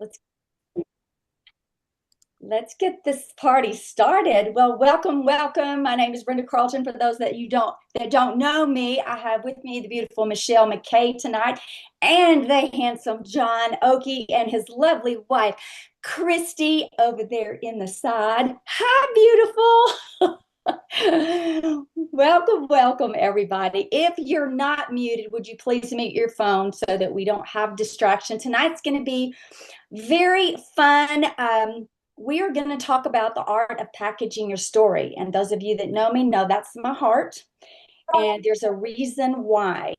Let's let's get this party started. Well, welcome, welcome. My name is Brenda Carlton. For those that don't know me, I have with me the beautiful Michelle McKay tonight, and the handsome John Oakey and his lovely wife, Christy, over there in the side. Hi, beautiful. Welcome, welcome, everybody. If you're not muted, would you please mute your phone so that we don't have distraction? Tonight's going to be very fun. We are going to talk about the art of packaging your story. And those of you that know me know that's my heart. And there's a reason why.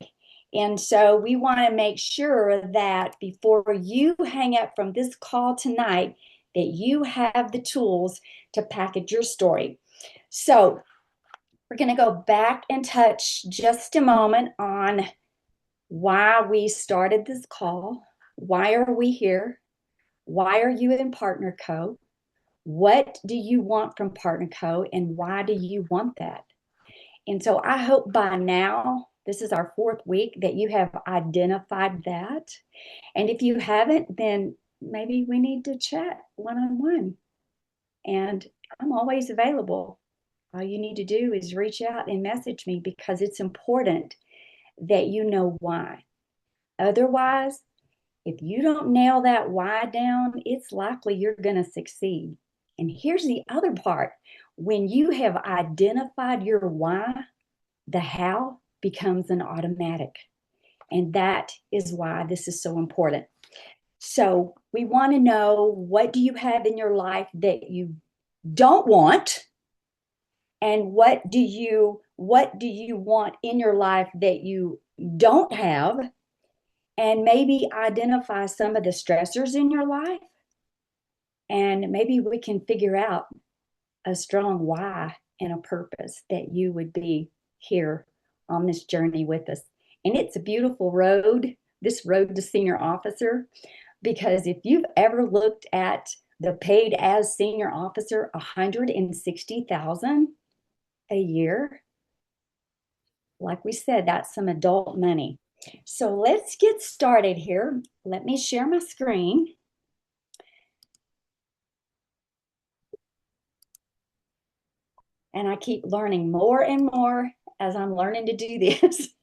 And so we want to make sure that before you hang up from this call tonight, that you have the tools to package your story. So we're going to go back and touch just a moment on why we started this call. Why are we here? Why are you in Partner Co? What do you want from Partner Co? And why do you want that? And so I hope by now, this is our fourth week, that you have identified that. And if you haven't, then maybe we need to chat one-on-one. And I'm always available. All you need to do is reach out and message me, because it's important that you know why. Otherwise, if you don't nail that why down, it's likely you're going to succeed. And here's the other part. When you have identified your why, the how becomes an automatic. And that is why this is so important. So we want to know, what do you have in your life that you don't want? And what do you want in your life that you don't have? And maybe identify some of the stressors in your life. And maybe we can figure out a strong why and a purpose that you would be here on this journey with us. And it's a beautiful road, this road to senior officer, because if you've ever looked at the paid as senior officer, $160,000 a year, like we said, that's some adult money. So let's get started here. Let me share my screen. And I keep learning more and more as I'm learning to do this,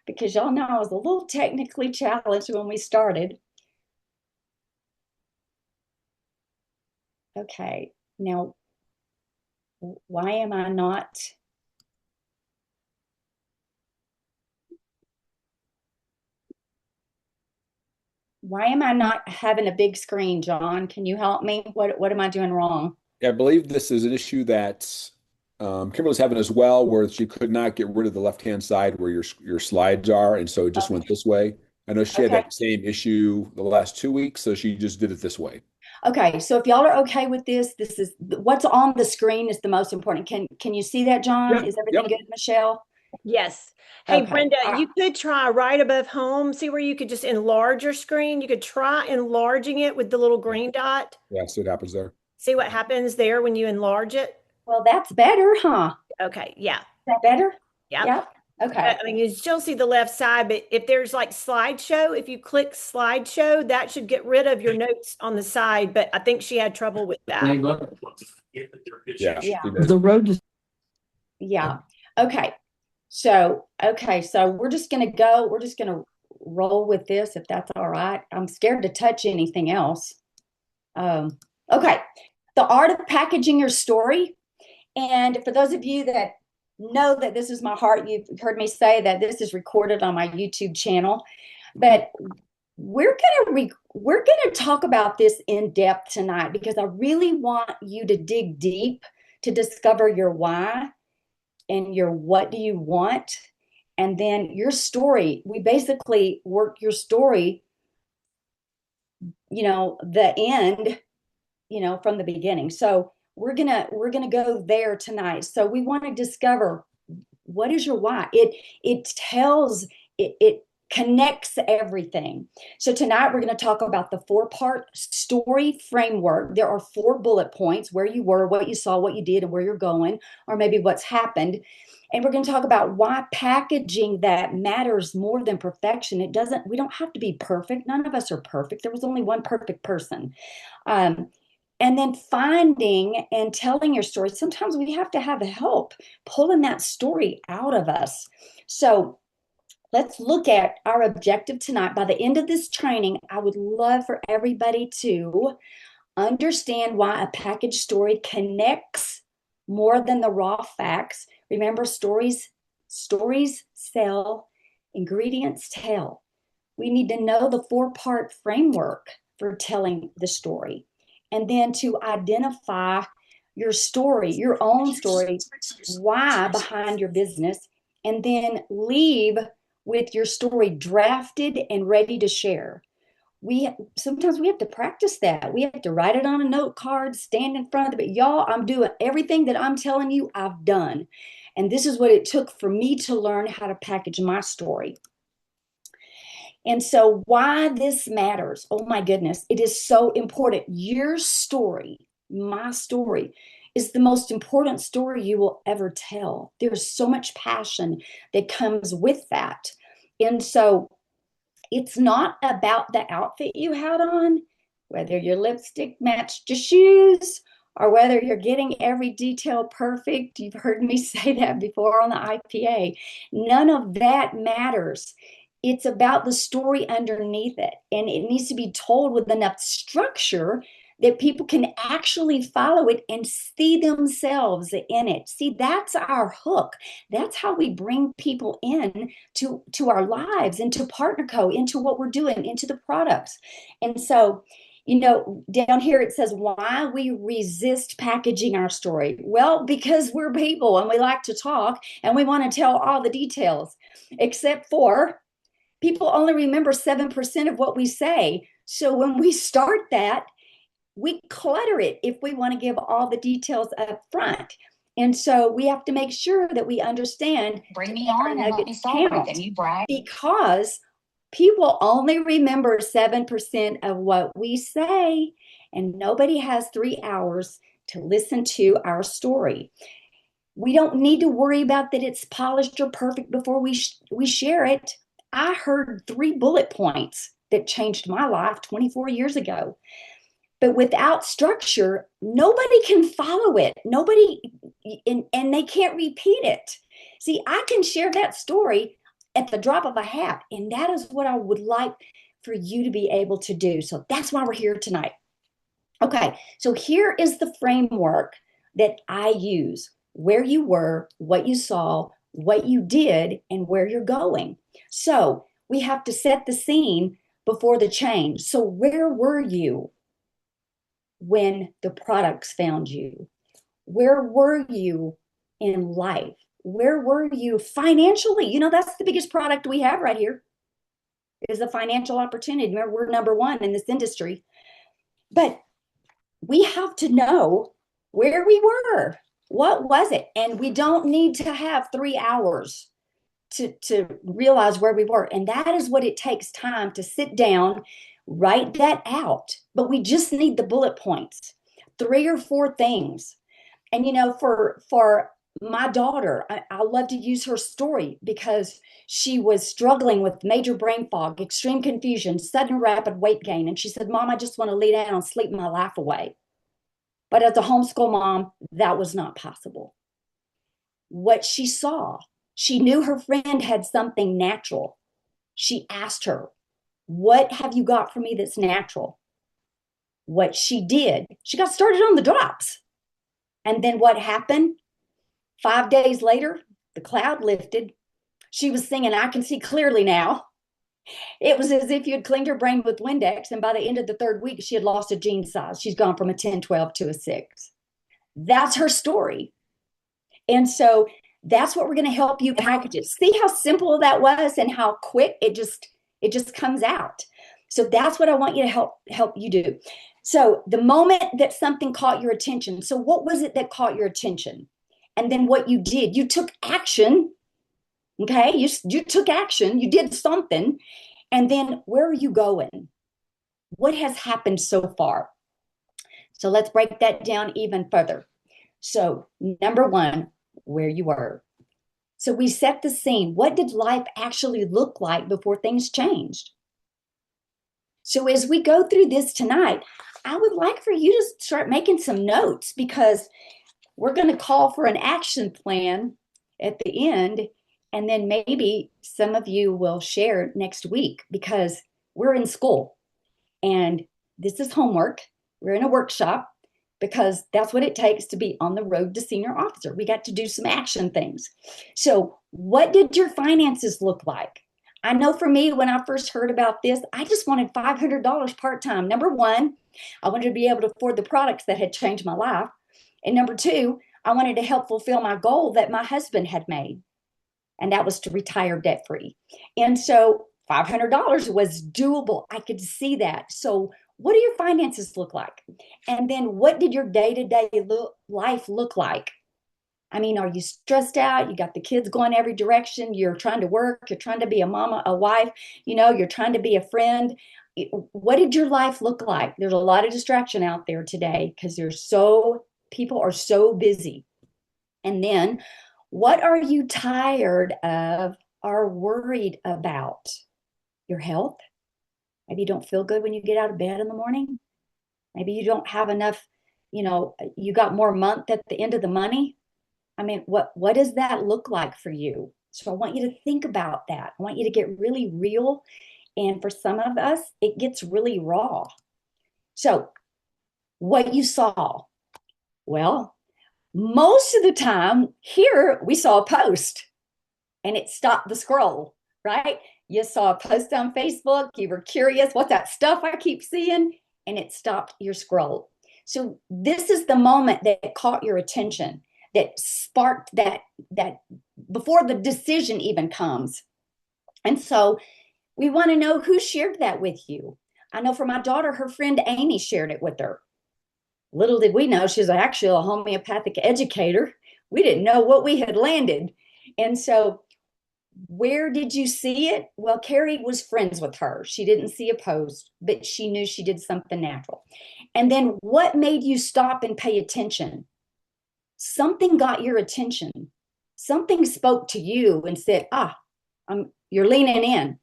because y'all know I was a little technically challenged when we started. Okay, now, why am I not? Why am I not having a big screen, John? Can you help me? What am I doing wrong? I believe this is an issue that Kimberly's having as well, where she could not get rid of the left-hand side where your slides are, and so it just went this way. I know she had Okay. that same issue the last 2 weeks, so she just did it this way. Okay, so if y'all are okay with this is what's on the screen is the most important. Can you see that, John? Yep, Is everything yep. good, Michelle? Yes. Hey, Okay. Brenda, you could try right above home. See where you could just enlarge your screen? You could try enlarging it with the little green dot. Yeah, see what happens there. See what happens there when you enlarge it? Well, that's better, huh? Okay, yeah. Is that better? Yep. Yep. Okay. I mean, you still see the left side, but if there's like slideshow, if you click slideshow, that should get rid of your notes on the side. But I think she had trouble with that. Yeah, Yeah. she did. The road to Yeah. Okay, so we're just gonna roll with this, if that's all right. I'm scared to touch anything else. Okay. The art of packaging your story. And for those of you that know that this is my heart, you've heard me say that this is recorded on my YouTube channel. But we're gonna talk about this in depth tonight, because I really want you to dig deep to discover your why and your what do you want, and then your story. We basically work your story, the end, from the beginning. So we're gonna go there tonight. So we want to discover, what is your why. It connects everything. So tonight we're going to talk about the four-part story framework. There are 4 bullet points: where you were, what you saw, what you did, and where you're going, or maybe what's happened. And we're going to talk about why packaging that matters more than perfection. We don't have to be perfect. None of us are perfect. There was only one perfect person. Um, and then finding and telling your story. Sometimes we have to have help pulling that story out of us. So let's look at our objective tonight. By the end of this training, I would love for everybody to understand why a package story connects more than the raw facts. Remember, stories sell, ingredients tell. We need to know the four-part framework for telling the story, and then to identify your story, your own story, why behind your business, and then leave with your story drafted and ready to share. Sometimes we have to practice that. We have to write it on a note card, stand in front of it. Y'all, I'm doing everything that I'm telling you I've done. And this is what it took for me to learn how to package my story. And so why this matters, oh my goodness, it is so important. Your story, my story, is the most important story you will ever tell. There's so much passion that comes with that. And so it's not about the outfit you had on, whether your lipstick matched your shoes or whether you're getting every detail perfect. You've heard me say that before on the IPA. None of that matters. It's about the story underneath it, and it needs to be told with enough structure that people can actually follow it and see themselves in it. See, that's our hook. That's how we bring people in to our lives, into PartnerCo, into what we're doing, into the products. And so, down here it says why we resist packaging our story. Well, because we're people and we like to talk and we want to tell all the details, except for people only remember 7% of what we say. So when we start that, we clutter it if we want to give all the details up front. And so we have to make sure that we understand. Bring me on and let me celebrate them. You brag. Because people only remember 7% of what we say, and nobody has 3 hours to listen to our story. We don't need to worry about that it's polished or perfect before we share it. I heard 3 bullet points that changed my life 24 years ago. But without structure, nobody can follow it. And they can't repeat it. See, I can share that story at the drop of a hat, and that is what I would like for you to be able to do. So that's why we're here tonight. Okay, so here is the framework that I use: where you were, what you saw, what you did, and where you're going. So we have to set the scene before the change. So where were you when the products found you? Where were you in life? Where were you financially? That's the biggest product we have right here, is a financial opportunity. Remember, we're number one in this industry. But we have to know where we were. What was it? And we don't need to have 3 hours to realize where we were. And that is what it takes time to sit down, write that out. But we just need the bullet points, 3 or 4 things. And for my daughter, I love to use her story because she was struggling with major brain fog, extreme confusion, sudden rapid weight gain. And she said, Mom, I just want to lay down and sleep my life away. But as a homeschool mom, that was not possible. What she saw, she knew her friend had something natural. She asked her, what have you got for me that's natural? What she did, she got started on the drops. And then what happened? 5 days later, the cloud lifted. She was singing, I Can See Clearly Now. It was as if you had cleaned her brain with Windex, and by the end of the 3rd week, she had lost a jean size. She's gone from a 10, 12 to a 6. That's her story. And so that's what we're going to help you package it. See how simple that was and how quick it just comes out. So that's what I want you to help you do. So the moment that something caught your attention, so what was it that caught your attention? And then what you did, you took action. Okay, you took action, you did something. And then where are you going? What has happened so far? So let's break that down even further. So number 1, where you were. So we set the scene. What did life actually look like before things changed? So as we go through this tonight, I would like for you to start making some notes, because we're going to call for an action plan at the end. And then maybe some of you will share next week, because we're in school and this is homework. We're in a workshop, because that's what it takes to be on the road to senior officer. We got to do some action things. So what did your finances look like? I know for me, when I first heard about this, I just wanted $500 part-time. Number one, I wanted to be able to afford the products that had changed my life. And number two, I wanted to help fulfill my goal that my husband had made, and that was to retire debt-free. And so $500 was doable. I could see that. So what do your finances look like? And then what did your day-to-day life look like? I mean, are you stressed out? You got the kids going every direction. You're trying to work. You're trying to be a mama, a wife. You're trying to be a friend. What did your life look like? There's a lot of distraction out there today, because people are so busy. And then what are you tired of or worried about? Your health? Maybe you don't feel good when you get out of bed in the morning. Maybe you don't have enough, you got more month at the end of the money. I mean, what does that look like for you? So I want you to think about that. I want you to get really real. And for some of us, it gets really raw. So what you saw, well, most of the time here we saw a post and it stopped the scroll, right? You saw a post on Facebook, you were curious, what's that stuff I keep seeing? And it stopped your scroll. So this is the moment that caught your attention, that sparked that before the decision even comes. And so we want to know who shared that with you. I know for my daughter, her friend Amy shared it with her. Little did we know she's actually a homeopathic educator. We didn't know what we had landed. And so where did you see it? Well, Carrie was friends with her. She didn't see a post, but she knew she did something natural. And then what made you stop and pay attention? Something got your attention. Something spoke to you and said, you're leaning in.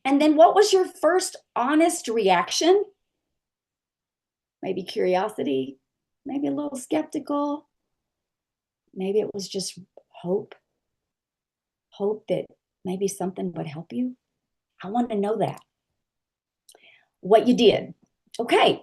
And then what was your first honest reaction? Maybe curiosity, maybe a little skeptical. Maybe it was just hope that maybe something would help you. I want to know that. What you did. Okay.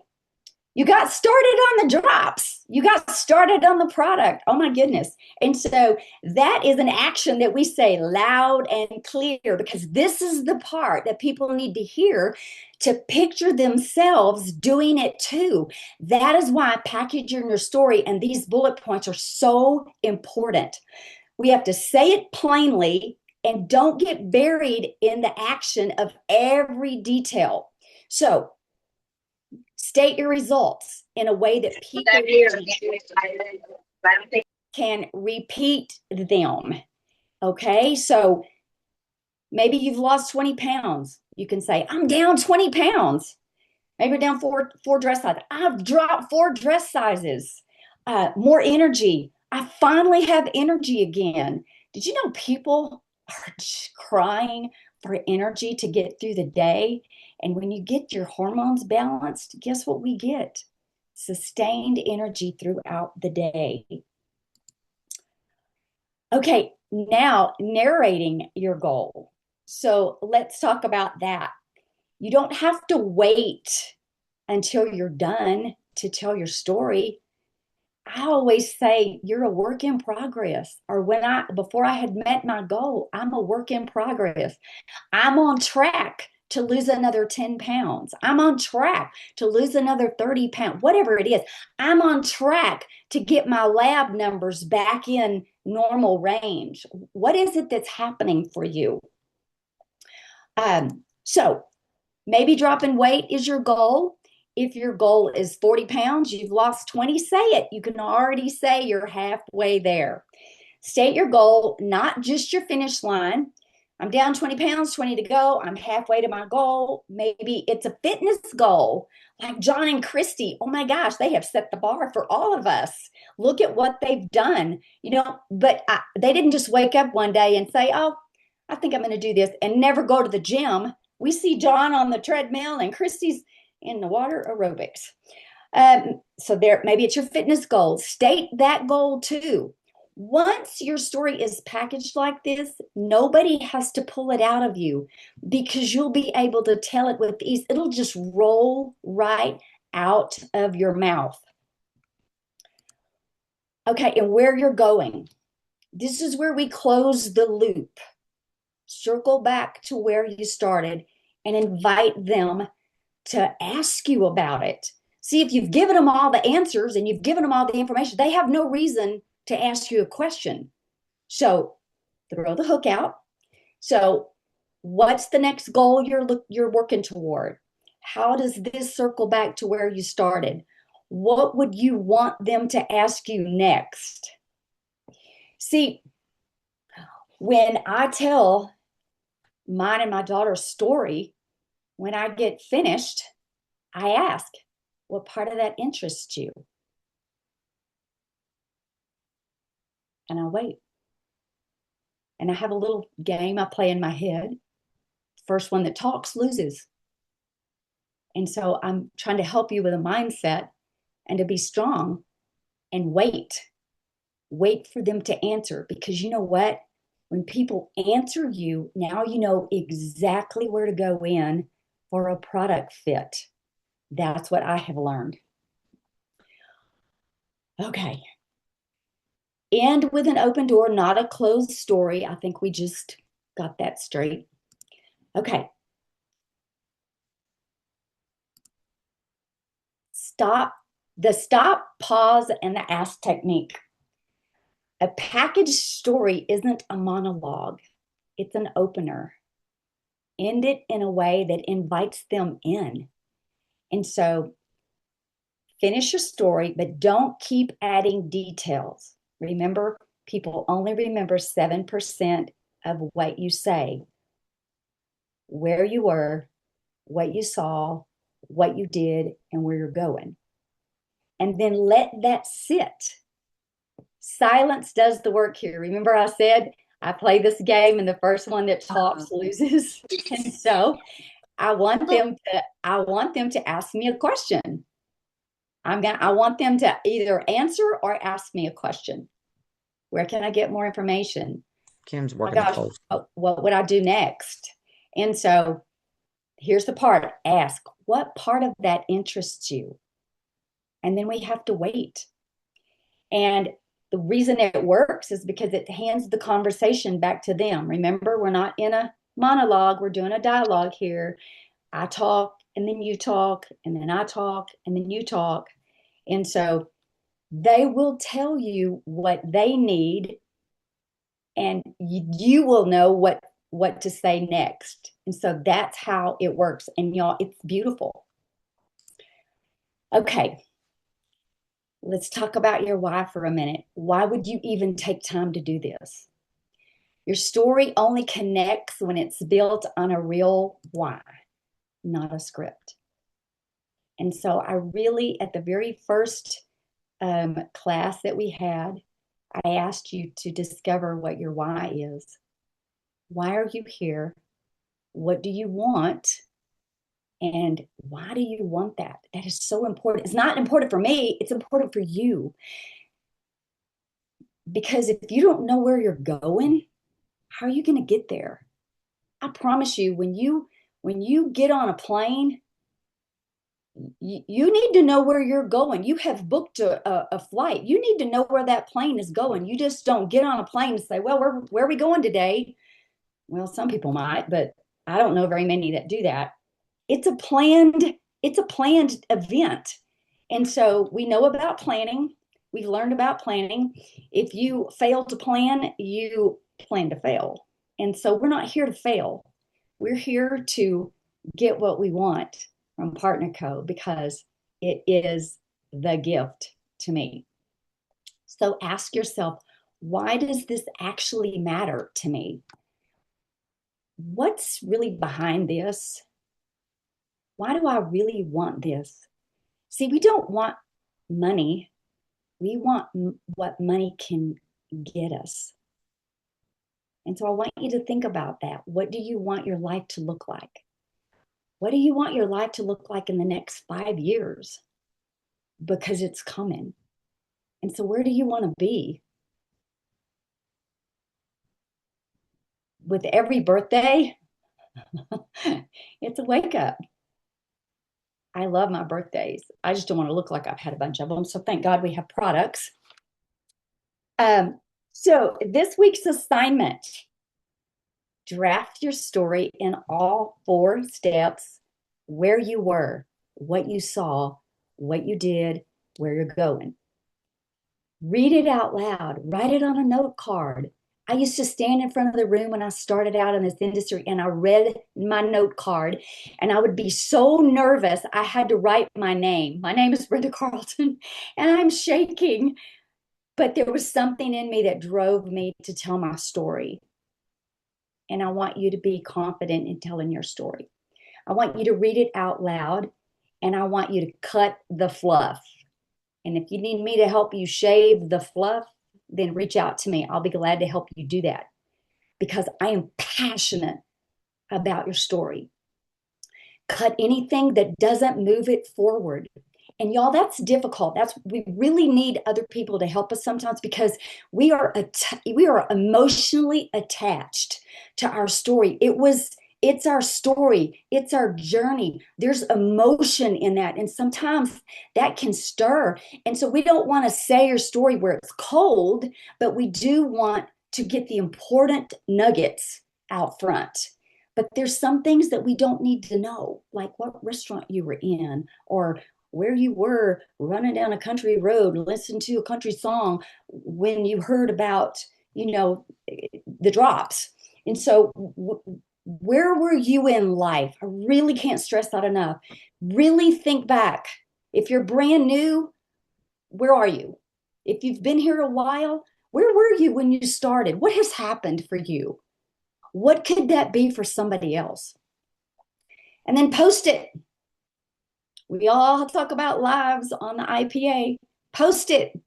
You got started on the drops. You got started on the product. Oh my goodness. And so that is an action that we say loud and clear, because this is the part that people need to hear to picture themselves doing it too. That is why packaging your story and these bullet points are so important. We have to say it plainly and don't get buried in the action of every detail. So state your results in a way that people can repeat them. Okay, so maybe you've lost 20 pounds. You can say, I'm down 20 pounds. Maybe you're down four dress sizes. I've dropped 4 dress sizes. More energy. I finally have energy again. Did you know people are crying for energy to get through the day? And when you get your hormones balanced, guess what we get? Sustained energy throughout the day. Okay, now narrating your goal. So let's talk about that. You don't have to wait until you're done to tell your story. I always say you're a work in progress. Or before I had met my goal, I'm a work in progress. I'm on track to lose another 10 pounds. I'm on track to lose another 30 pounds, whatever it is. I'm on track to get my lab numbers back in normal range. What is it that's happening for you? So maybe dropping weight is your goal. If your goal is 40 pounds, you've lost 20, say it. You can already say you're halfway there. State your goal, not just your finish line. I'm down 20 pounds, 20 to go. I'm halfway to my goal. Maybe it's a fitness goal like John and Christy. Oh my gosh, they have set the bar for all of us. Look at what they've done, but they didn't just wake up one day and say, oh, I think I'm going to do this and never go to the gym. We see John on the treadmill and Christy's in the water aerobics. So there, maybe it's your fitness goal. State that goal too. Once your story is packaged like this, nobody has to pull it out of you because you'll be able to tell it with ease. It'll just roll right out of your mouth. Okay, and where you're going. This is where we close the loop. Circle back to where you started and invite them to ask you about it. See, if you've given them all the answers and you've given them all the information, they have no reason to ask you a question. So throw the hook out. So what's the next goal you're working toward? How does this circle back to where you started? What would you want them to ask you next? See, when I tell mine and my daughter's story, when I get finished, I ask, what part of that interests you? And I wait. And I have a little game I play in my head. First one that talks loses. And so I'm trying to help you with a mindset and to be strong and wait. Wait for them to answer, because you know what? When people answer you, now you know exactly where to go in for a product fit. That's what I have learned. Okay. End with an open door, not a closed story. I think we just got that straight. Okay. Stop, pause, and the ask technique. A packaged story isn't a monologue. It's an opener. End it in a way that invites them in. And so finish your story, but don't keep adding details. Remember, people only remember 7% of what you say. Where you were, what you saw, what you did, and where you're going. And then let that sit. Silence does the work here. Remember I said I play this game and the first one that talks loses. And so I want them to ask me a question. I want them to either answer or ask me a question. Where can I get more information? Kim's Oh my working gosh, close. what would I do next? And so here's the part. Ask, what part of that interests you? And then we have to wait. And the reason it works is because it hands the conversation back to them. Remember, we're not in a monologue. We're doing a dialogue here. I talk, and then you talk, and then I talk, and then you talk. And so they will tell you what they need, and you will know what to say next. And so that's how it works. And y'all, it's beautiful. Okay. Let's talk about your why for a minute. Why would you even take time to do this? Your story only connects when it's built on a real why, not a script. And so I really, at the very first class that we had, I asked you to discover what your why is. Why are you here? What do you want? And why do you want that? That is so important. It's not important for me. It's important for you. Because if you don't know where you're going, how are you going to get there? I promise you, when you get on a plane, you need to know where you're going. You have booked a flight. You need to know where that plane is going. You just don't get on a plane and say, well, where are we going today? Well, some people might, but I don't know very many that do that. It's a planned event. And so we know about planning. We've learned about planning. If you fail to plan, you plan to fail. And so we're not here to fail. We're here to get what we want from Partner Co. because it is the gift to me. So ask yourself, why does this actually matter to me? what's really behind this? Why do I really want this? See, we don't want money. We want what money can get us. And so I want you to think about that. What do you want your life to look like? What do you want your life to look like in the next 5 years? Because it's coming. And so where do you want to be? With every birthday, it's a wake up. I love my birthdays. I just don't want to look like I've had a bunch of them. So thank God we have products. So this week's assignment, draft your story in all 4 steps: where you were, what you saw, what you did, where you're going. Read it out loud. Write it on a note card. I used to stand in front of the room when I started out in this industry, and I read my note card, and I would be so nervous I had to write my name. My name is Brenda Carlton, and I'm shaking. But there was something in me that drove me to tell my story. And I want you to be confident in telling your story. I want you to read it out loud, and I want you to cut the fluff. And if you need me to help you shave the fluff, then reach out to me. I'll be glad to help you do that, because I am passionate about your story. Cut anything that doesn't move it forward. And y'all, that's difficult. We really need other people to help us sometimes, because we are emotionally attached to our story. It's our story. It's our journey. There's emotion in that. And sometimes that can stir. And so we don't want to say your story where it's cold, but we do want to get the important nuggets out front. But there's some things that we don't need to know, like what restaurant you were in, or where you were running down a country road, listen to a country song when you heard about, the drops. And so where were you in life? I really can't stress that enough. Really think back. If you're brand new, where are you? If you've been here a while, where were you when you started? What has happened for you? What could that be for somebody else? And then post it. We all talk about lives on the IPA. Post it.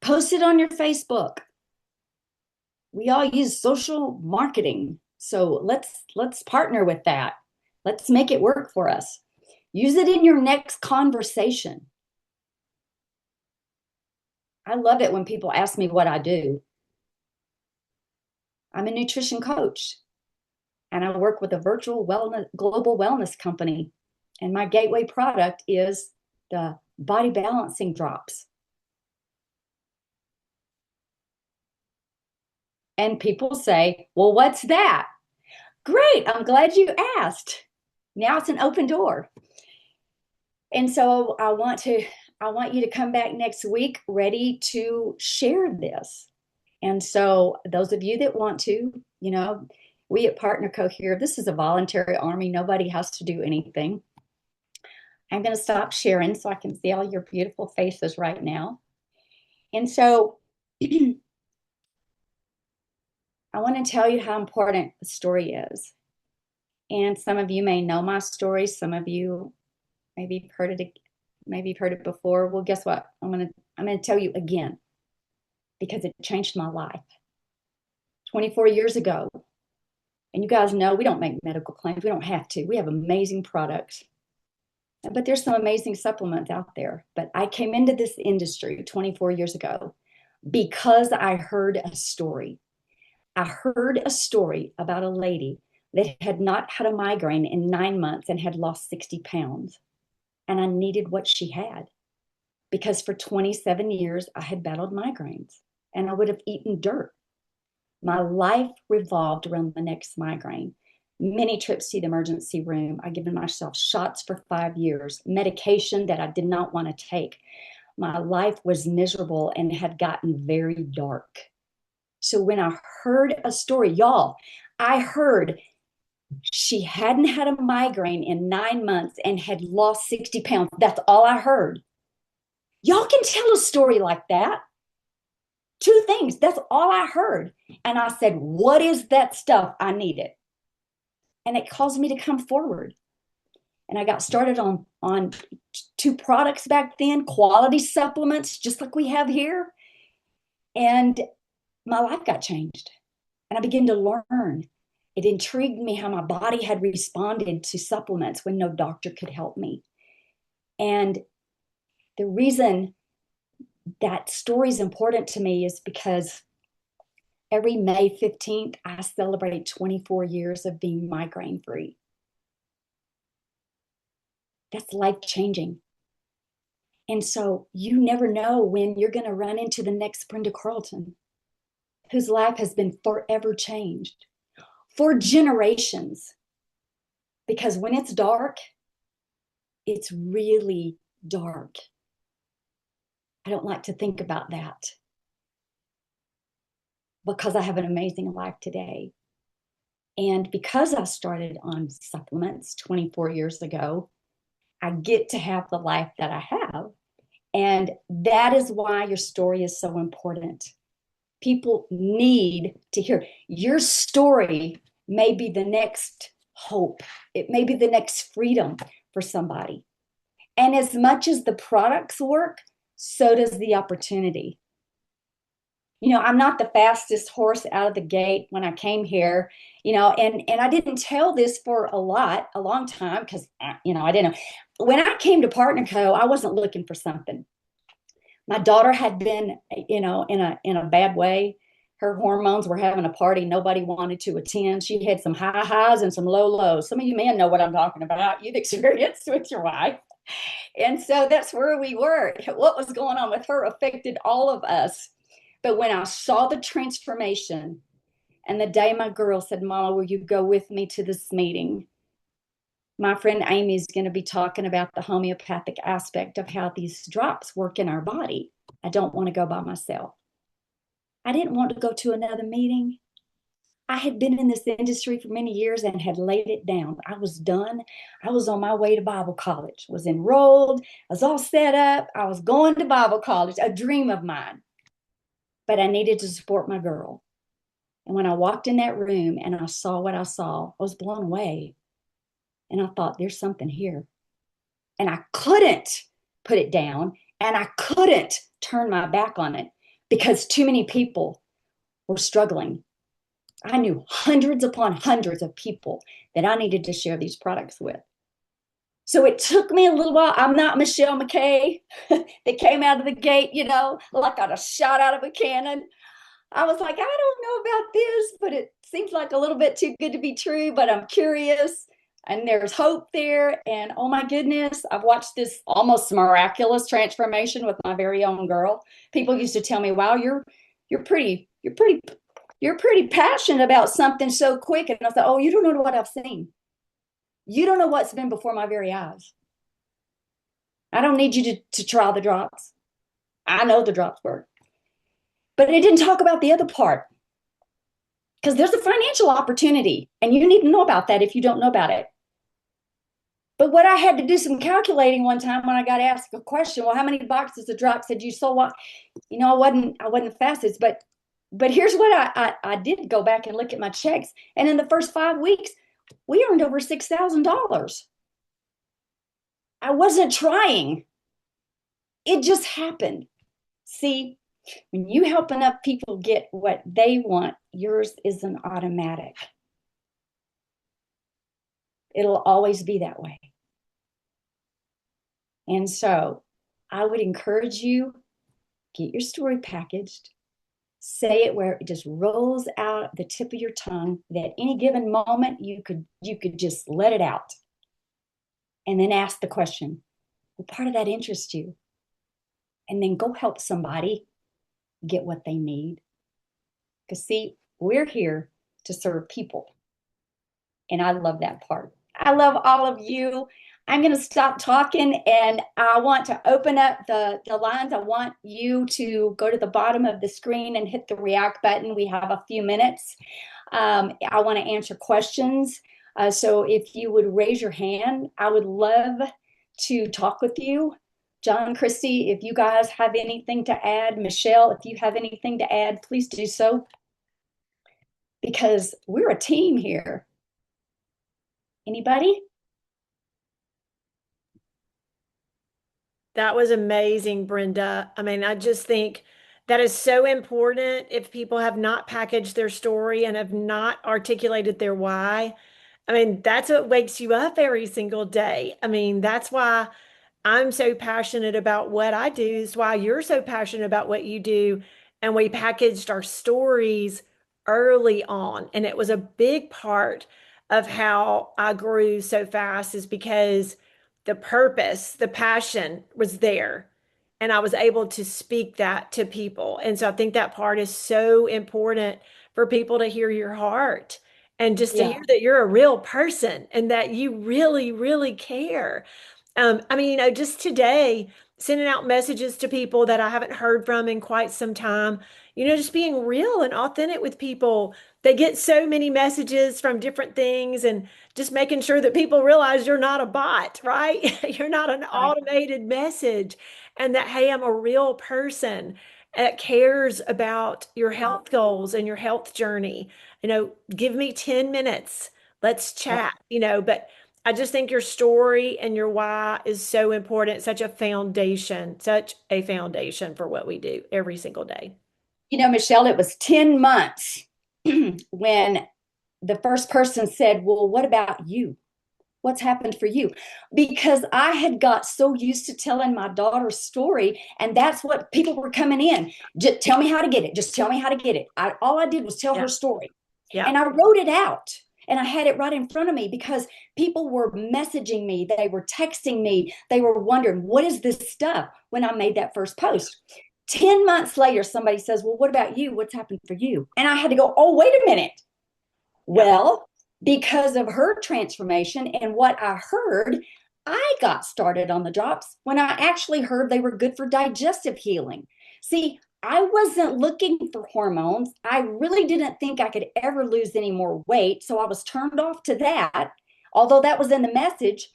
Post it on your Facebook. We all use social marketing. So let's partner with that. Let's make it work for us. Use it in your next conversation. I love it when people ask me what I do. I'm a nutrition coach, and I work with a virtual global wellness company. And my gateway product is the body balancing drops. And people say, well, what's that? Great, I'm glad you asked. Now it's an open door. And so I want you to come back next week ready to share this. And so those of you that want to, we at Partner Co here, this is a voluntary army. Nobody has to do anything. I'm going to stop sharing so I can see all your beautiful faces right now. And so I want to tell you how important the story is. And some of you may know my story. Some of you maybe you've heard it before. Well, guess what? I'm going to tell you again, because it changed my life 24 years ago. And you guys know we don't make medical claims. We don't have to. We have amazing products. But there's some amazing supplements out there. But I came into this industry 24 years ago because I heard a story. I heard a story about a lady that had not had a migraine in 9 months and had lost 60 pounds. And I needed what she had, because for 27 years I had battled migraines and I would have eaten dirt. My life revolved around the next migraine. Many trips to the emergency room. I'd given myself shots for 5 years, medication that I did not want to take. My life was miserable and had gotten very dark. So when I heard a story, y'all, I heard she hadn't had a migraine in 9 months and had lost 60 pounds. That's all I heard. Y'all can tell a story like that. 2 things. That's all I heard. And I said, what is that stuff I needed? And it caused me to come forward. And I got started on 2 products back then, quality supplements, just like we have here. And my life got changed. And I began to learn. It intrigued me how my body had responded to supplements when no doctor could help me. And the reason that story is important to me is because every May 15th, I celebrate 24 years of being migraine free. That's life changing. And so you never know when you're going to run into the next Brenda Carlton, whose life has been forever changed for generations. Because when it's dark, it's really dark. I don't like to think about that because I have an amazing life today. And because I started on supplements 24 years ago, I get to have the life that I have. And that is why your story is so important. People need to hear your story. May be the next hope. It may be the next freedom for somebody. And as much as the products work, so does the opportunity. You know, I'm not the fastest horse out of the gate when I came here, you know, and I didn't tell this for a long time because, you know, I didn't know. When I came to Partner Co., I wasn't looking for something. My daughter had been, you know, in a bad way. Her hormones were having a party nobody wanted to attend. She had some high highs and some low lows. Some of you men know what I'm talking about. You've experienced with your wife. And so that's where we were. What was going on with her affected all of us. But when I saw the transformation, and the day my girl said, Mama, will you go with me to this meeting? My friend Amy is going to be talking about the homeopathic aspect of how these drops work in our body. I don't want to go by myself. I didn't want to go to another meeting. I had been in this industry for many years and had laid it down. I was done. I was on my way to Bible college, was enrolled, I was all set up. I was going to Bible college, a dream of mine. But I needed to support my girl. And when I walked in that room and I saw what I saw, I was blown away. And I thought, there's something here. And I couldn't put it down and I couldn't turn my back on it because too many people were struggling. I knew hundreds upon hundreds of people that I needed to share these products with. So it took me a little while. I'm not Michelle McKay that came out of the gate, you know, like I got a shot out of a cannon. I was like, I don't know about this, but it seems like a little bit too good to be true, but I'm curious. And there's hope there. And oh my goodness, I've watched this almost miraculous transformation with my very own girl. People used to tell me, wow, you're pretty passionate about something so quick. And I thought, oh, you don't know what I've seen. You don't know what's been before my very eyes. I don't need you to try the drops. I know the drops work. But it didn't talk about the other part. Because there's a financial opportunity. And you need to know about that if you don't know about it. But what I had to do some calculating one time when I got asked a question, well, how many boxes of drops had you sold? What? You know, I wasn't the fastest, but here's what I did go back and look at my checks. And in the first 5 weeks, we earned over $6,000. I wasn't trying. It just happened. See, when you help enough people get what they want, yours isn't automatic. It'll always be that way. And so I would encourage you, get your story packaged, say it where it just rolls out the tip of your tongue, that any given moment you could just let it out. And then ask the question, will part of that interest you? And then go help somebody get what they need. Because see, we're here to serve people. And I love that part. I love all of you. I'm going to stop talking and I want to open up the lines. I want you to go to the bottom of the screen and hit the react button. We have a few minutes. I want to answer questions. So if you would raise your hand, I would love to talk with you. John, Christy, if you guys have anything to add, Michelle, if you have anything to add, please do so. Because we're a team here. Anybody? That was amazing, Brenda. I mean, I just think that is so important if people have not packaged their story and have not articulated their why. I mean, that's what wakes you up every single day. I mean, that's why I'm so passionate about what I do, is why you're so passionate about what you do. And we packaged our stories early on. And it was a big part of how I grew so fast, is because the purpose, the passion was there. And I was able to speak that to people. And so I think that part is so important for people to hear your heart and just to Yeah. hear that you're a real person and that you really, really care. I mean, just today, sending out messages to people that I haven't heard from in quite some time, just being real and authentic with people. They get so many messages from different things, and just making sure that people realize you're not a bot, right? You're not an Right. automated message, and that, hey, I'm a real person that cares about your health goals and your health journey. Give me 10 minutes. Let's Yep. chat, but I just think your story and your why is so important, such a foundation for what we do every single day. Michelle, it was 10 months when the first person said, well, what about you? What's happened for you? Because I had got so used to telling my daughter's story, and that's what people were coming in. Just tell me how to get it. Just tell me how to get it. All I did was tell Yeah. her story. Yeah. And I wrote it out and I had it right in front of me because people were messaging me. They were texting me. They were wondering, what is this stuff when I made that first post? 10 months later, somebody says, well, what about you? What's happened for you? And I had to go, oh, wait a minute. Yeah. Well, because of her transformation and what I heard, I got started on the drops when I actually heard they were good for digestive healing. See, I wasn't looking for hormones. I really didn't think I could ever lose any more weight. So I was turned off to that, although that was in the message.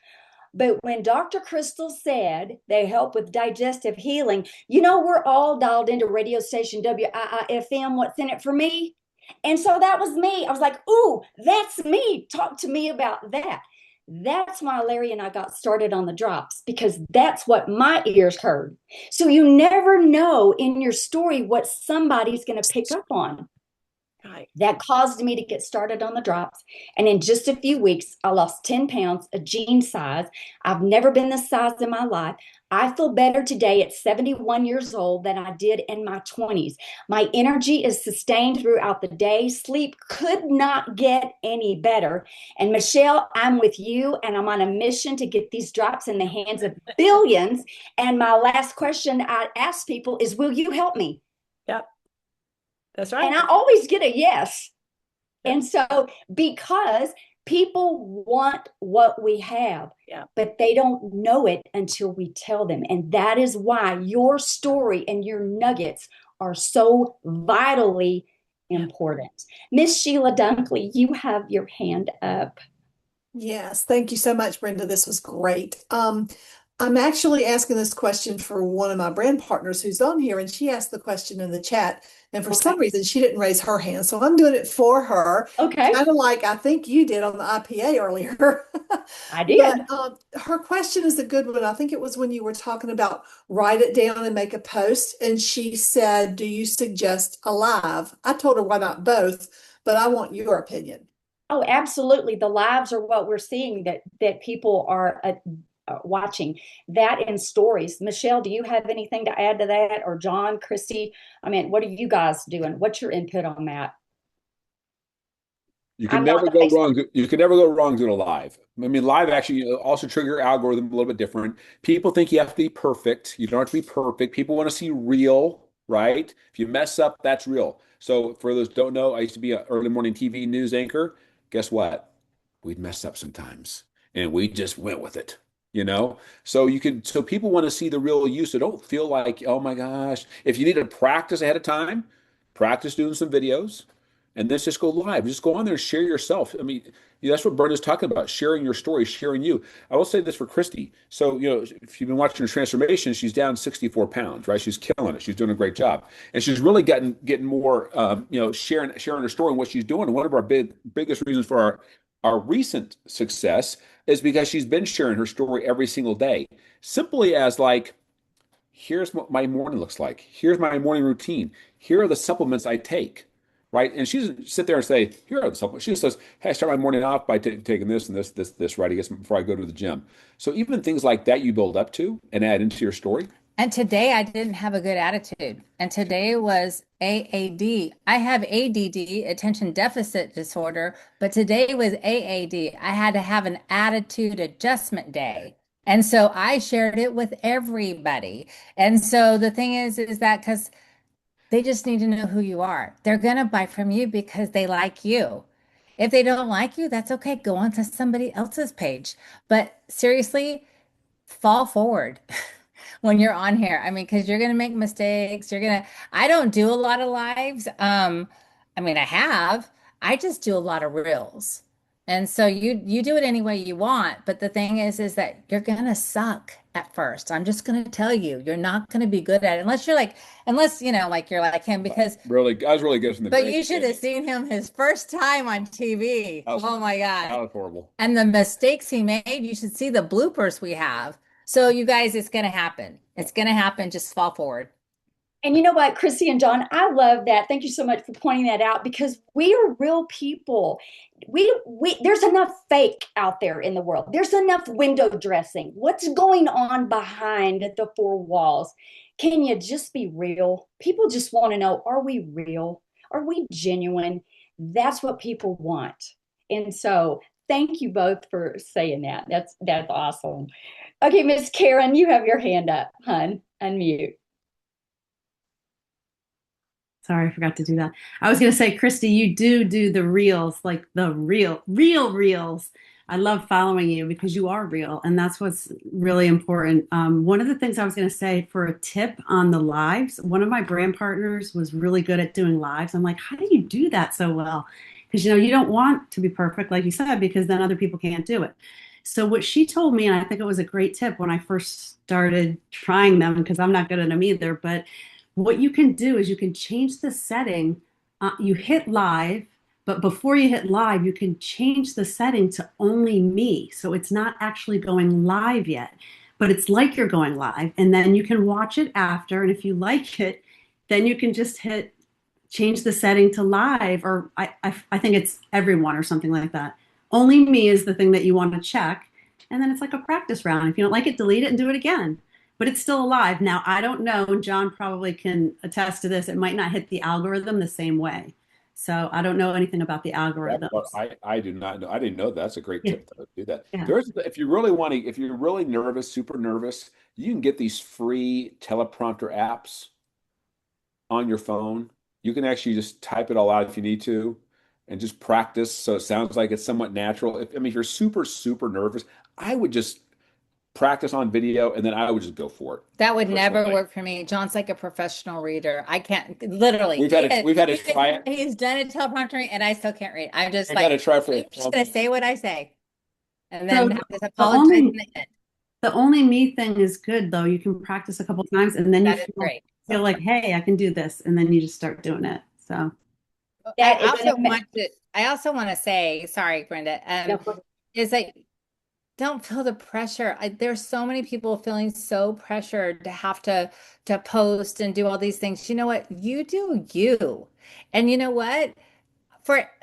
But when Dr. Crystal said they help with digestive healing, we're all dialed into radio station WIIFM. What's in it for me? And so that was me. I was like, ooh, that's me. Talk to me about that. That's why Larry and I got started on the drops, because that's what my ears heard. So you never know in your story what somebody's going to pick up on. Right. That caused me to get started on the drops. And in just a few weeks, I lost 10 pounds, a jean size. I've never been this size in my life. I feel better today at 71 years old than I did in my 20s. My energy is sustained throughout the day. Sleep could not get any better. And Michelle, I'm with you, and I'm on a mission to get these drops in the hands of billions. And my last question I ask people is, will you help me? Yep. That's right. And I always get a yes. Yep. And so, because people want what we have, Yeah. but they don't know it until we tell them. And that is why your story and your nuggets are so vitally important. Miss Sheila Dunkley, you have your hand up. Yes, thank you so much, Brenda. This was great. I'm actually asking this question for one of my brand partners who's on here, and she asked the question in the chat, and for some reason she didn't raise her hand, so I'm doing it for her. Okay. Kind of like I think you did on the IPA earlier. I did. But her question is a good one. I think it was when you were talking about write it down and make a post, and she said, "Do you suggest a live?" I told her why not both, but I want your opinion. Oh, absolutely. The lives are what we're seeing that people are watching that in stories. Michelle, do you have anything to add to that? Or John, Christy? I mean, what are you guys doing? What's your input on that? You can I'm not never the go Facebook. wrong. You can never go wrong doing a live. I mean, live actually also trigger your algorithm a little bit different. People think you have to be perfect. You don't have to be perfect. People want to see real, right? If you mess up, that's real. So for those who don't know, I used to be an early morning TV news anchor. Guess what? We'd mess up sometimes, and we just went with it. So people want to see the real you. So don't feel like, oh my gosh. If you need to practice ahead of time, practice doing some videos, and then just go live. Just go on there and share yourself. I mean, that's what Brenda's talking about, sharing your story, sharing you. I will say this for Christy. So, if you've been watching her transformation, she's down 64 pounds, right? She's killing it. She's doing a great job. And she's really getting more, sharing her story and what she's doing. And one of our biggest reasons for our recent success is because she's been sharing her story every single day, simply as like, here's what my morning looks like. Here's my morning routine. Here are the supplements I take, right? And she doesn't sit there and say, here are the supplements. She just says, hey, I start my morning off by taking this and this, right? I guess before I go to the gym. So even things like that you build up to and add into your story. And today I didn't have a good attitude. And today was AAD. I have ADD, attention deficit disorder, but today was AAD. I had to have an attitude adjustment day. And so I shared it with everybody. And so the thing is that because they just need to know who you are. They're going to buy from you because they like you. If they don't like you, that's okay. Go on to somebody else's page. But seriously, fall forward when you're on here. I mean, because you're gonna make mistakes. I don't do a lot of lives. I mean, I have. I just do a lot of reels. And so you do it any way you want, but the thing is that you're gonna suck at first. I'm just gonna tell you, you're not gonna be good at it unless you're like, unless like you're like him because Really, I was really good from the but very you should have beginning. seen him his first time on TV. That was, Oh my that God. was horrible. And the mistakes he made, you should see the bloopers we have. So you guys, it's going to happen. It's going to happen. Just fall forward. And you know what, Chrissy and John, I love that. Thank you so much for pointing that out because we are real people. We there's enough fake out there in the world. There's enough window dressing. What's going on behind the four walls? Can you just be real? People just want to know, are we real? Are we genuine? That's what people want. And so thank you both for saying that. That's awesome. Okay, Miss Karen, you have your hand up, hun. Unmute. Sorry, I forgot to do that. I was going to say, Christy, you do the reels, like the real reels. I love following you because you are real, and that's what's really important. One of the things I was going to say for a tip on the lives, one of my brand partners was really good at doing lives. I'm like, how do you do that so well? Because you don't want to be perfect, like you said, because then other people can't do it. So what she told me, and I think it was a great tip when I first started trying them, because I'm not good at them either, but what you can do is you can change the setting. You hit live, but before you hit live, you can change the setting to only me. So it's not actually going live yet, but it's like you're going live. And then you can watch it after. And if you like it, then you can just hit change the setting to live, or I think it's everyone or something like that. Only me is the thing that you want to check. And then it's like a practice round. If you don't like it, delete it and do it again. But it's still alive. Now, I don't know, and John probably can attest to this, it might not hit the algorithm the same way. So I don't know anything about the That part, algorithms. I do not know. I didn't know that. That's a great Yeah, tip to do that. yeah. There's, if you really want to, if you're really nervous, super nervous, you can get these free teleprompter apps on your phone. You can actually just type it all out if you need to and just practice so it sounds like it's somewhat natural. If you're super nervous, I would just practice on video and then I would just go for it That would never personally. work for me. John's like a professional reader. I can't literally. We've had to try it. He's done a teleprompter and I still can't read. I'm just We've had like, to try for I'm just gonna say what I say and So then have to the apologize in only the end. the only me thing is good though. You can practice a couple times and then you That is great. feel like, hey, I can do this, and then you just start doing it. So That is an I also want to say, sorry, Brenda, is that don't feel the pressure. There's so many people feeling so pressured to have to post and do all these things. You know what? You do you. And you know what?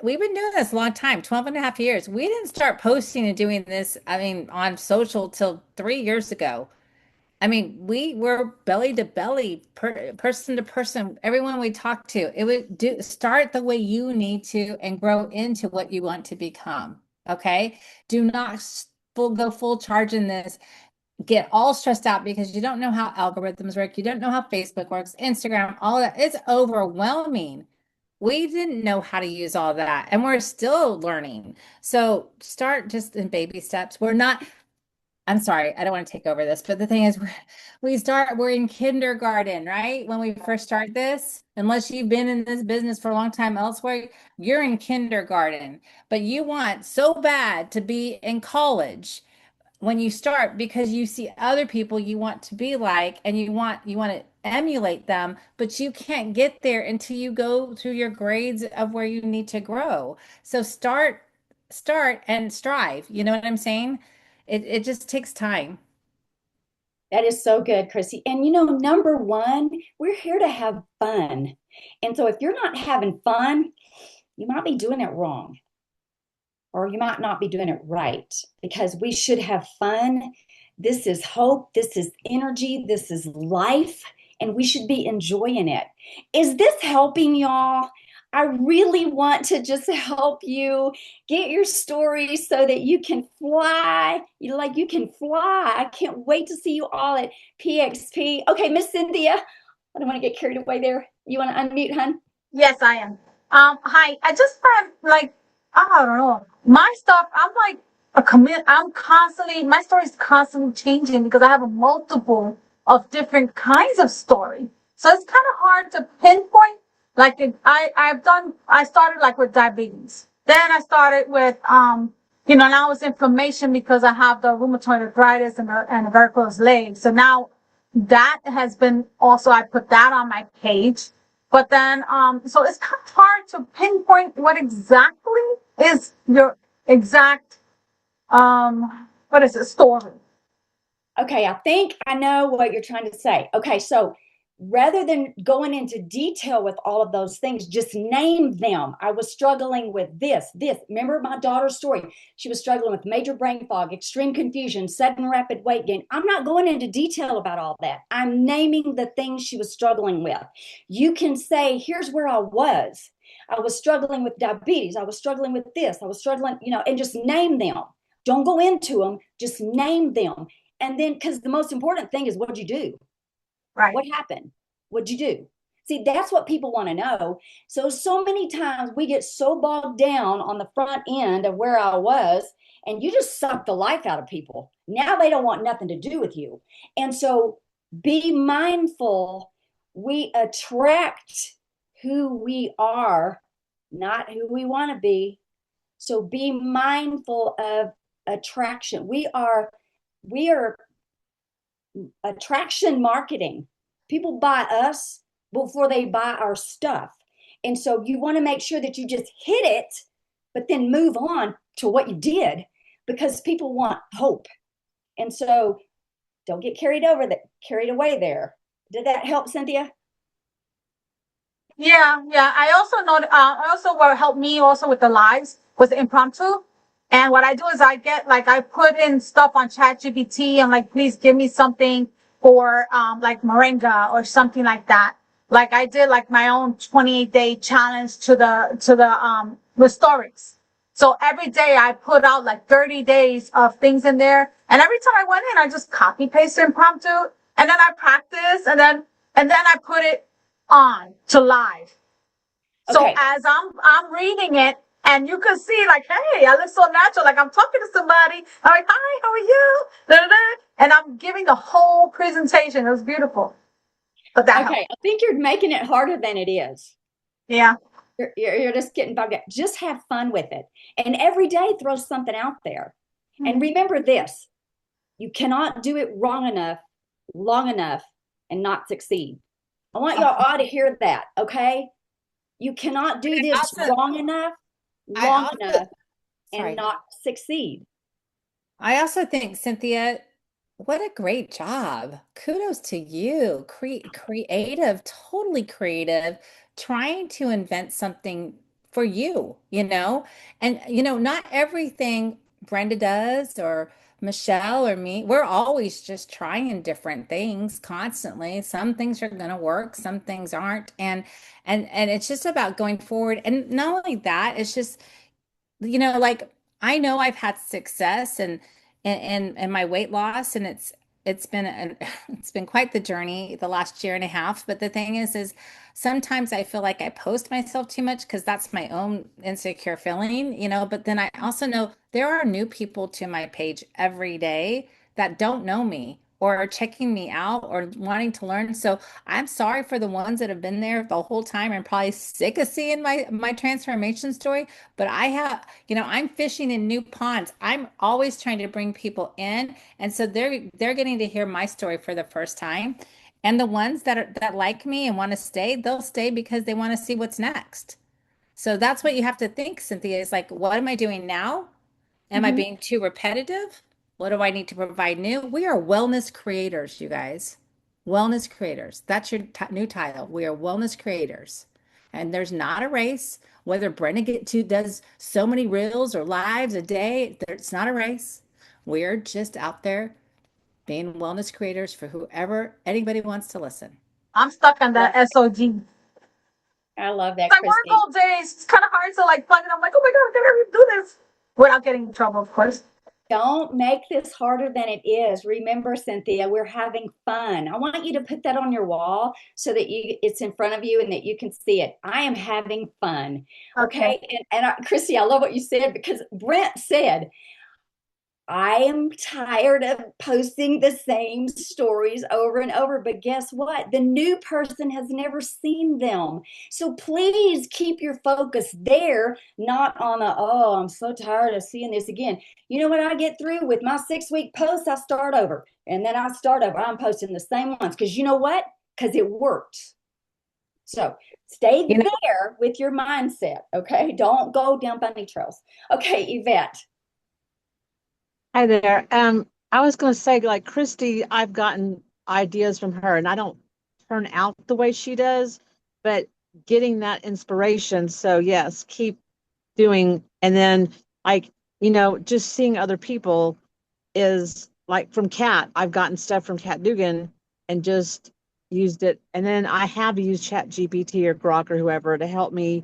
We've been doing this a long time, 12 and a half years. We didn't start posting and doing this, I mean, on social till 3 years ago. I mean, we were belly to belly, person to person, everyone we talked to. It would start the way you need to and grow into what you want to become. Okay. Do not go full charge in this. Get all stressed out because you don't know how algorithms work. You don't know how Facebook works, Instagram, all that. It's overwhelming. We didn't know how to use all that and we're still learning. So start just in baby steps. I'm sorry, I don't want to take over this, but the thing is, we're in kindergarten, right? When we first start this, unless you've been in this business for a long time elsewhere, you're in kindergarten, but you want so bad to be in college when you start because you see other people you want to be like and you want to emulate them, but you can't get there until you go through your grades of where you need to grow. So start start and strive. You know what I'm saying? It just takes time. That is so good, Chrissy. And you know, number one, we're here to have fun. And so if you're not having fun, you might be doing it wrong, or you might not be doing it right, because we should have fun. This is hope, this is energy, this is life, and we should be enjoying it. Is this helping y'all? I really want to just help you get your story so that you can fly. You can fly. I can't wait to see you all at PXP. Okay, Miss Cynthia, I don't want to get carried away there. You want to unmute, hun? Yes, I am. Hi. I just have like I don't know. My stuff, I'm like a commit. I'm constantly my story is constantly changing because I have a multiple of different kinds of story. So it's kind of hard to pinpoint. Like I started like with diabetes. Then I started with now it's inflammation because I have the rheumatoid arthritis and the varicose leg. So now that has been also I put that on my page. But then, so it's kind of hard to pinpoint what exactly is your exact, what is it, story. Okay, I think I know what you're trying to say. Okay, so rather than going into detail with all of those things, just name them. I was struggling with this. Remember my daughter's story? She was struggling with major brain fog, extreme confusion, sudden rapid weight gain. I'm not going into detail about all that. I'm naming the things she was struggling with. You can say, here's where I was. I was struggling with diabetes. I was struggling with this. I was struggling, and just name them. Don't go into them, just name them. And then, because the most important thing is, what'd you do? Right. What happened? What'd you do? See, that's what people want to know. So many times we get so bogged down on the front end of where I was, and you just suck the life out of people. Now they don't want nothing to do with you. And so be mindful. We attract who we are, not who we want to be. So be mindful of attraction. We are attraction marketing. People buy us before they buy our stuff. And so you want to make sure that you just hit it, but then move on to what you did, because people want hope. And so don't get carried away there. Did that help, Cynthia? Yeah. I also know. I also what helped me also with the lives was the impromptu. And what I do is I put in stuff on ChatGPT and like, please give me something for like moringa or something like that. Like I did like my own 28-day challenge to the Restorix. So every day I put out like 30 days of things in there. And every time I went in, I just copy paste impromptu and then I practice and then I put it on to live. So Okay. as I'm reading it, and you can see like, hey, I look so natural, like I'm talking to somebody. I'm like, hi, how are you? Da, da, da. And I'm giving the whole presentation. It was beautiful. But that Okay. helped. I think you're making it harder than it is. Yeah. You're just getting bugged out. Just have fun with it. And every day throw something out there. And remember this, you cannot do it wrong enough, long enough, and not succeed. I want y'all all to hear that, okay? You cannot do this Also, wrong enough, I long also, enough, and sorry. not succeed. I also think, Cynthia, what a great job. Kudos to you. Creative, totally creative, trying to invent something for you, you know? And, not everything Brenda does or Michelle or me, we're always just trying different things constantly. Some things are going to work, some things aren't. And it's just about going forward. And not only that, it's just like I know I've had success and my weight loss, and it's been it's been quite the journey the last year and a half. But the thing is sometimes I feel like I post myself too much because that's my own insecure feeling, but then I also know there are new people to my page every day that don't know me or are checking me out or wanting to learn. So I'm sorry for the ones that have been there the whole time and probably sick of seeing my transformation story. But I'm fishing in new ponds. I'm always trying to bring people in, and so they're getting to hear my story for the first time. And the ones that like me and want to stay, they'll stay because they want to see what's next. So that's what you have to think, Cynthia, is like, what am I doing now? Am I being too repetitive? What do I need to provide new? We are wellness creators, you guys. Wellness creators. That's your new title. We are wellness creators. And there's not a race. Whether Brenda does so many reels or lives a day, it's not a race. We're just out there being wellness creators for whoever anybody wants to listen. I'm stuck on that SOG. I love that, I work Christy. all day. It's kind of hard to like plug it. I'm like, oh my God, I gotta do this without getting in trouble, of course. Don't make this harder than it is. Remember, Cynthia, we're having fun. I want you to put that on your wall so that it's in front of you and that you can see it. I am having fun. Okay. Christy, I love what you said because Brent said, I am tired of posting the same stories over and over, but guess what? The new person has never seen them. So please keep your focus there, not on oh, I'm so tired of seeing this again. You know what I get through with my 6-week posts? I start over and then I start over. I'm posting the same ones because you know what? Because it works. So stay there with your mindset, okay? Don't go down bunny trails. Okay, Yvette. Hi there. I was going to say, like Christy, I've gotten ideas from her, and I don't turn out the way she does, but getting that inspiration. So yes, keep doing, and then like just seeing other people is like from Kat. I've gotten stuff from Kat Dugan and just used it, and then I have used Chat GPT or Grok or whoever to help me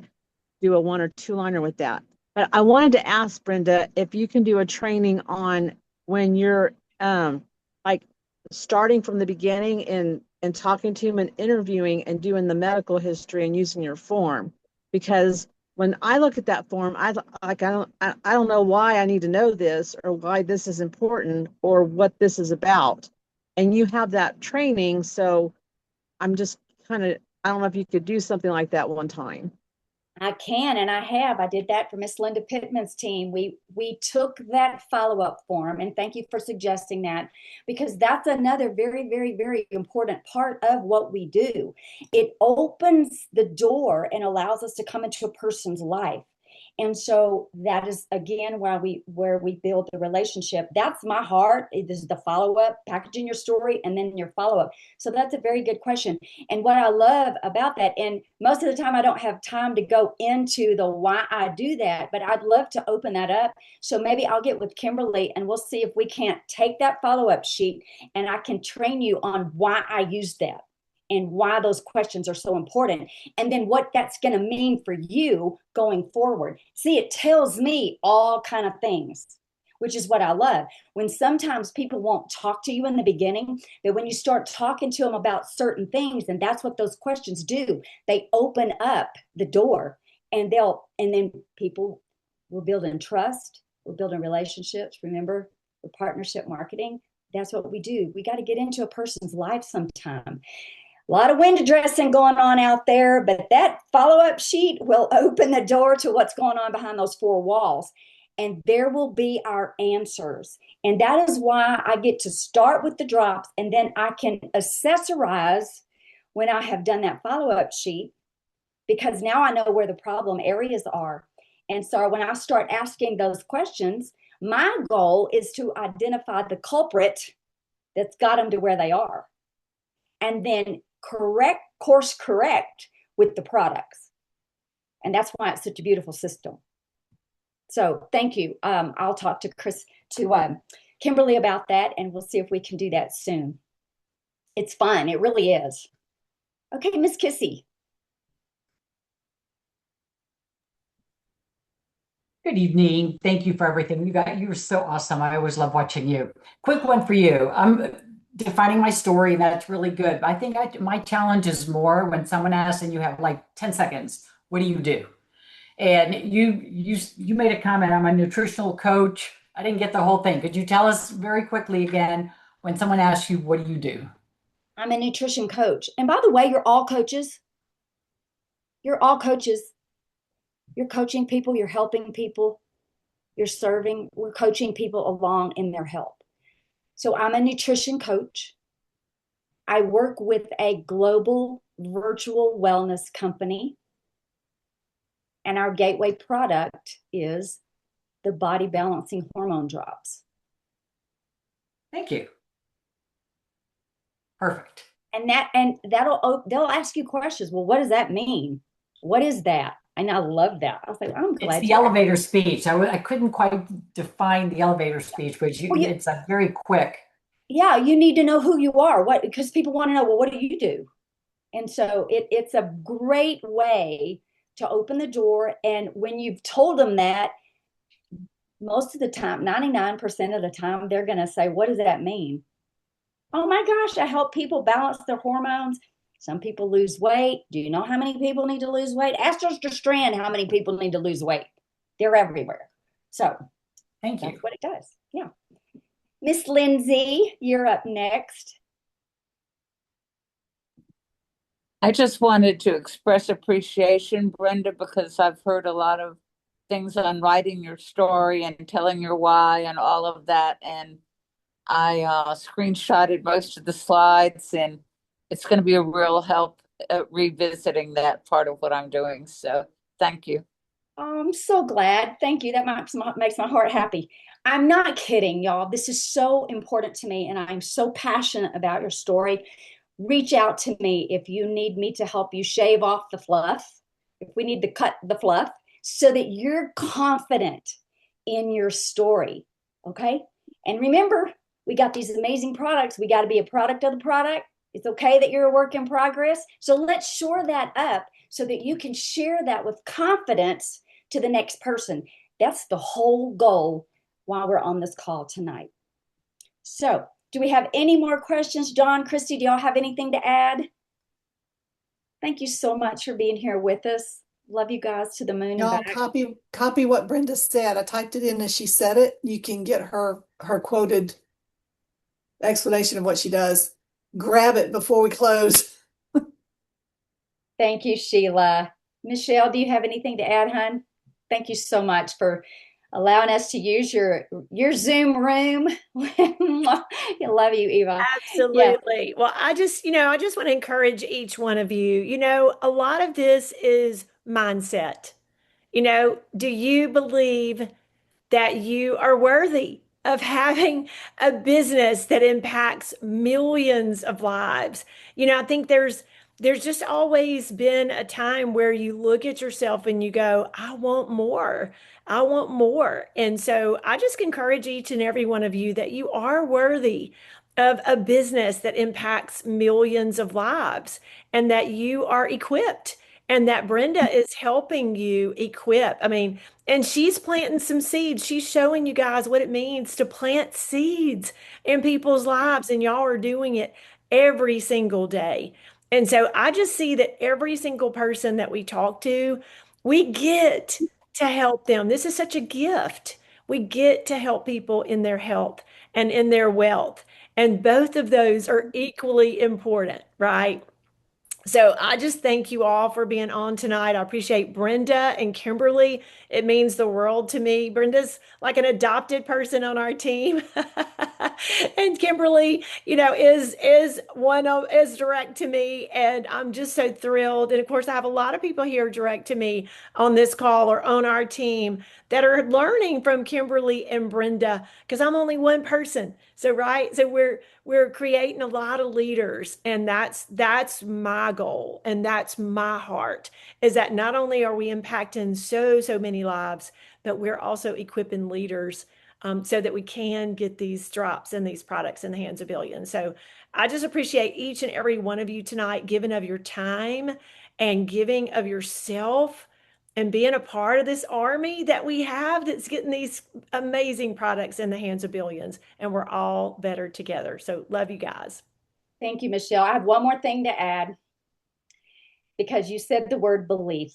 do a 1 or 2 liner with that. But I wanted to ask Brenda if you can do a training on when you're like starting from the beginning and talking to him and interviewing and doing the medical history and using your form. Because when I look at that form, I don't know why I need to know this or why this is important or what this is about. And you have that training, so I'm just kind of, I don't know if you could do something like that one time. I can, and I have. I did that for Miss Linda Pittman's team. We took that follow-up form, and thank you for suggesting that, because that's another very, very, very important part of what we do. It opens the door and allows us to come into a person's life. And so that is again where we build the relationship. That's my heart. This is the follow-up, packaging your story, and then your follow-up. So that's a very good question. And what I love about that, and most of the time I don't have time to go into the why I do that, but I'd love to open that up. So maybe I'll get with Kimberly and we'll see if we can't take that follow-up sheet and I can train you on why I use that and why those questions are so important, and then what that's going to mean for you going forward. See, it tells me all kind of things, which is what I love. When sometimes people won't talk to you in the beginning, but when you start talking to them about certain things, and that's what those questions do, they open up the door, and then people, we're building trust, we're building relationships. Remember, we're partnership marketing. That's what we do. We got to get into a person's life sometime. A lot of window dressing going on out there, but that follow-up sheet will open the door to what's going on behind those 4 walls. And there will be our answers. And that is why I get to start with the drops, and then I can accessorize when I have done that follow-up sheet, because now I know where the problem areas are. And so when I start asking those questions, my goal is to identify the culprit that's got them to where they are, and then course correct with the products. And that's why it's such a beautiful system. So thank you. I'll talk to Kimberly about that, and we'll see if we can do that soon. It's fun. It really is. Okay, Miss Kissy. Good evening. Thank you for everything. You're so awesome. I always love watching you. Quick one for you. I'm defining my story, and that's really good. But I think my challenge is more when someone asks and you have like 10 seconds, what do you do? And you made a comment, I'm a nutritional coach. I didn't get the whole thing. Could you tell us very quickly again, when someone asks you, what do you do? I'm a nutrition coach. And by the way, you're all coaches. You're all coaches. You're coaching people, you're helping people, you're serving, we're coaching people along in their health. So I'm a nutrition coach. I work with a global virtual wellness company. And our gateway product is the body balancing hormone drops. Thank you. Perfect. And they'll ask you questions. Well, what does that mean? What is that? And I love that. I was like, I'm glad. It's the elevator speech. I couldn't quite define the elevator speech, but it's a very quick. Yeah, you need to know who you are. Because people want to know, well, what do you do? And so it's a great way to open the door. And when you've told them that, most of the time, 99% of the time, they're going to say, what does that mean? Oh my gosh, I help people balance their hormones. Some people lose weight. Do you know how many people need to lose weight? Ask Dr. Strand how many people need to lose weight. They're everywhere. So thank you. That's what it does. Yeah. Miss Lindsay, you're up next. I just wanted to express appreciation, Brenda, because I've heard a lot of things on writing your story and telling your why and all of that. And I screenshotted most of the slides, and it's going to be a real help revisiting that part of what I'm doing. So thank you. Oh, I'm so glad. Thank you. That makes my heart happy. I'm not kidding, y'all. This is so important to me, and I'm so passionate about your story. Reach out to me if you need me to help you shave off the fluff, if we need to cut the fluff, so that you're confident in your story. Okay? And remember, we got these amazing products. We got to be a product of the product. It's okay that you're a work in progress. So let's shore that up so that you can share that with confidence to the next person. That's the whole goal while we're on this call tonight. So, do we have any more questions? John, Christy, do y'all have anything to add? Thank you so much for being here with us. Love you guys to the moon and Y'all back. copy what Brenda said. I typed it in as she said it. You can get her quoted explanation of what she does. Grab it before we close. Thank you, Sheila. Michelle, do you have anything to add, hon? Thank you so much for allowing us to use your Zoom room. I love you, Eva. Absolutely. Yeah. Well, I just want to encourage each one of you. A lot of this is mindset. Do you believe that you are worthy of having a business that impacts millions of lives? I think there's just always been a time where you look at yourself and you go, I want more. I want more. And so I just encourage each and every one of you that you are worthy of a business that impacts millions of lives, and that you are equipped, and that Brenda is helping you equip. I mean, and she's planting some seeds. She's showing you guys what it means to plant seeds in people's lives, and y'all are doing it every single day. And so I just see that every single person that we talk to, we get to help them. This is such a gift. We get to help people in their health and in their wealth. And both of those are equally important, right? So I just thank you all for being on tonight. I appreciate Brenda and Kimberly. It means the world to me. Brenda's like an adopted person on our team. And Kimberly, is direct to me, and I'm just so thrilled. And of course, I have a lot of people here direct to me on this call or on our team that are learning from Kimberly and Brenda, because I'm only one person. So we're creating a lot of leaders, and that's my goal, and that's my heart, is that not only are we impacting so many lives, but we're also equipping leaders, so that we can get these drops and these products in the hands of billions. So I just appreciate each and every one of you tonight giving of your time and giving of yourself and being a part of this army that we have that's getting these amazing products in the hands of billions. And we're all better together. So love you guys. Thank you, Michelle. I have one more thing to add, because you said the word belief,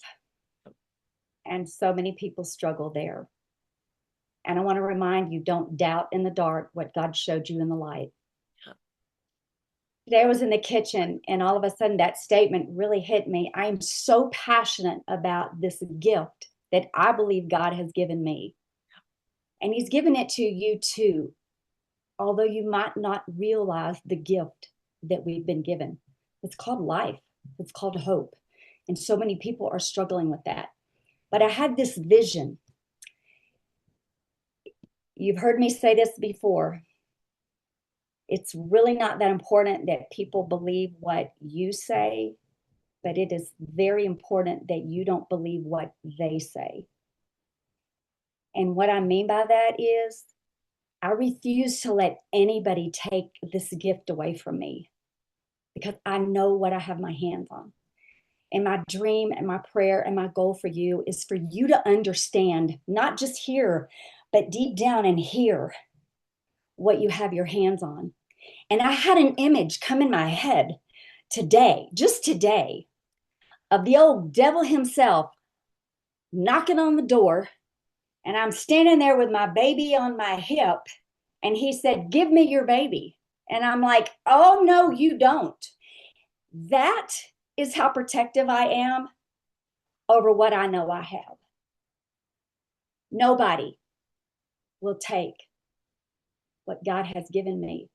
and so many people struggle there. And I want to remind you, don't doubt in the dark what God showed you in the light. Today I was in the kitchen, and all of a sudden that statement really hit me. I am so passionate about this gift that I believe God has given me. And he's given it to you too, although you might not realize the gift that we've been given. It's called life. It's called hope. And so many people are struggling with that. But I had this vision. You've heard me say this before. It's really not that important that people believe what you say, but it is very important that you don't believe what they say. And what I mean by that is I refuse to let anybody take this gift away from me, because I know what I have my hands on. And my dream and my prayer and my goal for you is for you to understand, not just hear, but deep down and hear what you have your hands on. And I had an image come in my head today, just today, of the old devil himself knocking on the door. And I'm standing there with my baby on my hip. And he said, "Give me your baby." And I'm like, "Oh, no, you don't." That is how protective I am over what I know I have. Nobody will take what God has given me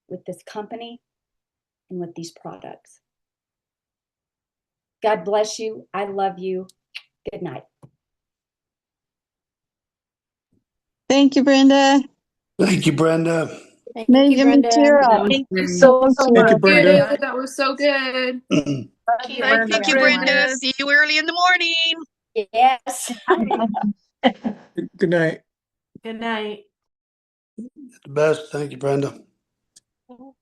with this company and with these products. God bless you. I love you. Good night. Thank you, Brenda. Thank you, Brenda. Thank Made you, me Brenda. tear up. Thank you Great. so, so Thank you, much. Brenda. That was so good. Love you, Thank you, Brenda. everyone. See you early in the morning. Yes. Good night. Good night. The best. Thank you, Brenda.